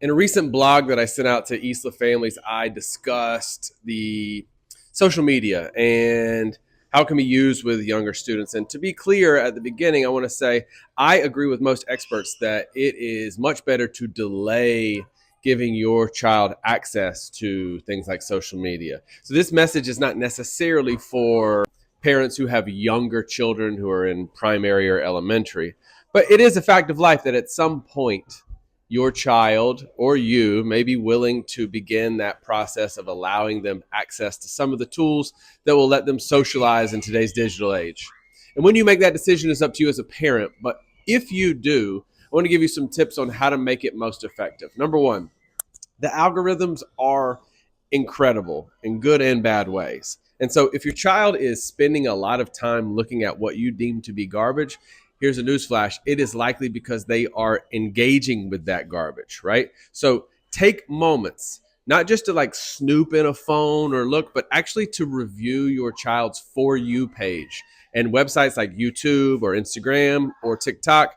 In a recent blog that I sent out to Isla families, I discussed the social media and how it can be used with younger students. And to be clear at the beginning, I want to say I agree with most experts that it is much better to delay giving your child access to things like social media. So this message is not necessarily for parents who have younger children who are in primary or elementary, but it is a fact of life that at some point your child or you may be willing to begin that process of allowing them access to some of the tools that will let them socialize in today's digital age. And when you make that decision, it's up to you as a parent. But if you do, I want to give you some tips on how to make it most effective. Number one, the algorithms are incredible in good and bad ways. And so if your child is spending a lot of time looking at what you deem to be garbage, here's a newsflash: it is likely because they are engaging with that garbage, right? So take moments, not just to like snoop in a phone or look, but actually to review your child's For You page. And websites like YouTube or Instagram or TikTok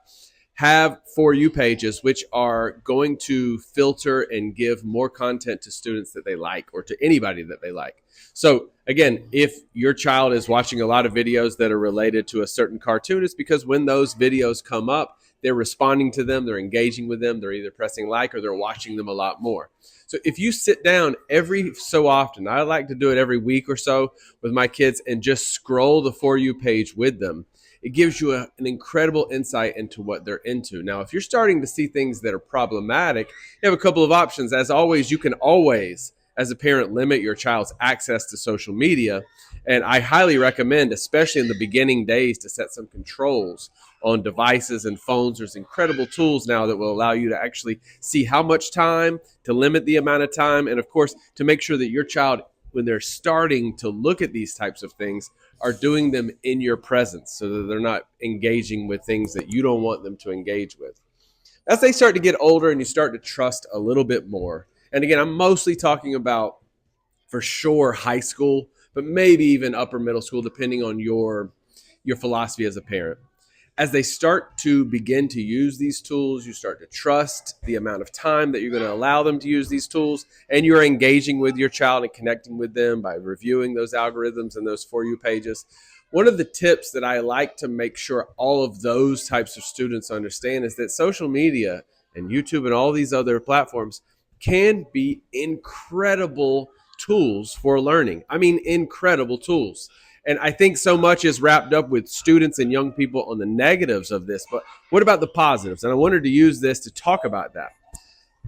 have For You pages, which are going to filter and give more content to students that they like or to anybody that they like. So again, if your child is watching a lot of videos that are related to a certain cartoon, it's because when those videos come up, they're responding to them, they're engaging with them, they're either pressing like or they're watching them a lot more. So if you sit down every so often, I like to do it every week or so with my kids and just scroll the For You page with them, it gives you an incredible insight into what they're into. Now, if you're starting to see things that are problematic, you have a couple of options. As always, you can always, as a parent, limit your child's access to social media. And I highly recommend, especially in the beginning days, to set some controls on devices and phones. There's incredible tools now that will allow you to actually see how much time, to limit the amount of time, and of course, to make sure that your child, when they're starting to look at these types of things, are doing them in your presence so that they're not engaging with things that you don't want them to engage with. As they start to get older and you start to trust a little bit more, and again, I'm mostly talking about for sure high school, but maybe even upper middle school, depending on your philosophy as a parent. As they start to begin to use these tools, you start to trust the amount of time that you're going to allow them to use these tools, and you're engaging with your child and connecting with them by reviewing those algorithms and those For You pages. One of the tips that I like to make sure all of those types of students understand is that social media and YouTube and all these other platforms can be incredible tools for learning. I mean, incredible tools. And I think so much is wrapped up with students and young people on the negatives of this. But what about the positives? And I wanted to use this to talk about that.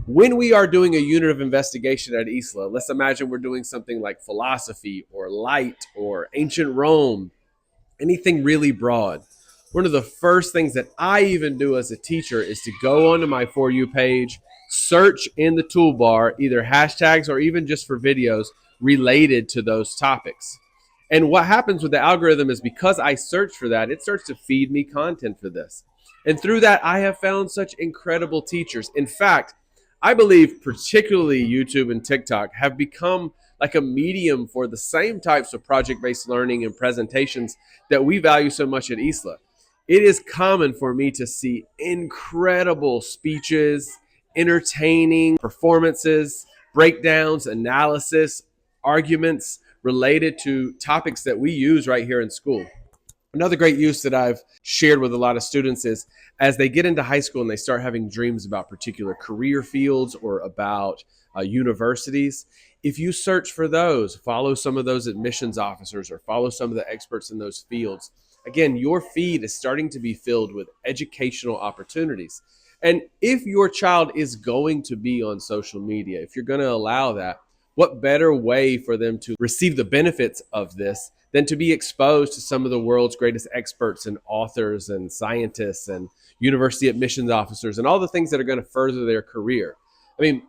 When we are doing a unit of investigation at Isla, let's imagine we're doing something like philosophy or light or ancient Rome, anything really broad. One of the first things that I even do as a teacher is to go onto my For You page, search in the toolbar either hashtags or even just for videos related to those topics. And what happens with the algorithm is because I search for that, it starts to feed me content for this. And through that, I have found such incredible teachers. In fact, I believe particularly YouTube and TikTok have become like a medium for the same types of project-based learning and presentations that we value so much at Isla. It is common for me to see incredible speeches, entertaining performances, breakdowns, analysis, arguments related to topics that we use right here in school. Another great use that I've shared with a lot of students is as they get into high school and they start having dreams about particular career fields or about universities, if you search for those, follow some of those admissions officers or follow some of the experts in those fields, again, your feed is starting to be filled with educational opportunities. And if your child is going to be on social media, if you're going to allow that, what better way for them to receive the benefits of this than to be exposed to some of the world's greatest experts and authors and scientists and university admissions officers and all the things that are going to further their career? I mean,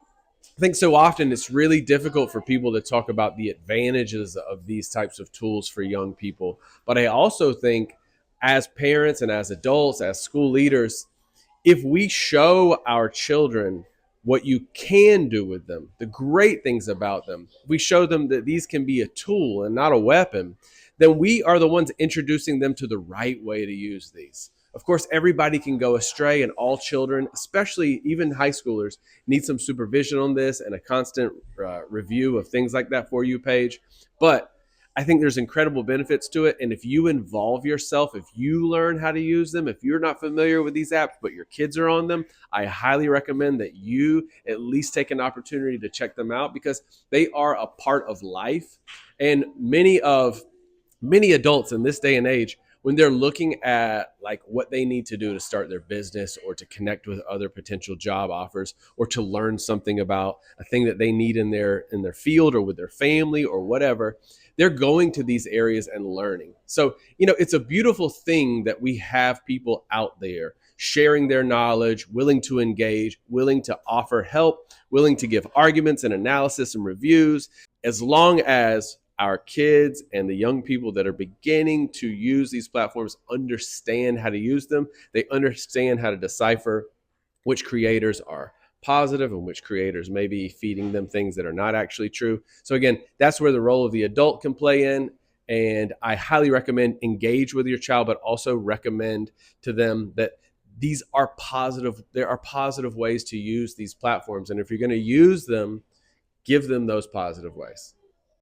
I think so often it's really difficult for people to talk about the advantages of these types of tools for young people. But I also think as parents and as adults, as school leaders, if we show our children what you can do with them, the great things about them, if we show them that these can be a tool and not a weapon, then we are the ones introducing them to the right way to use these. Of course, everybody can go astray, and all children, especially even high schoolers, need some supervision on this and a constant review of things like that For You page. But I think there's incredible benefits to it. And if you involve yourself, if you learn how to use them, if you're not familiar with these apps, but your kids are on them, I highly recommend that you at least take an opportunity to check them out because they are a part of life. And many adults in this day and age, when they're looking at like what they need to do to start their business or to connect with other potential job offers or to learn something about a thing that they need in their field or with their family or whatever, they're going to these areas and learning. So, it's a beautiful thing that we have people out there sharing their knowledge, willing to engage, willing to offer help, willing to give arguments and analysis and reviews, as long as our kids and the young people that are beginning to use these platforms understand how to use them. They understand how to decipher which creators are positive and which creators may be feeding them things that are not actually true. So again, that's where the role of the adult can play in. And I highly recommend engage with your child, but also recommend to them that these are positive. There are positive ways to use these platforms. And if you're going to use them, give them those positive ways.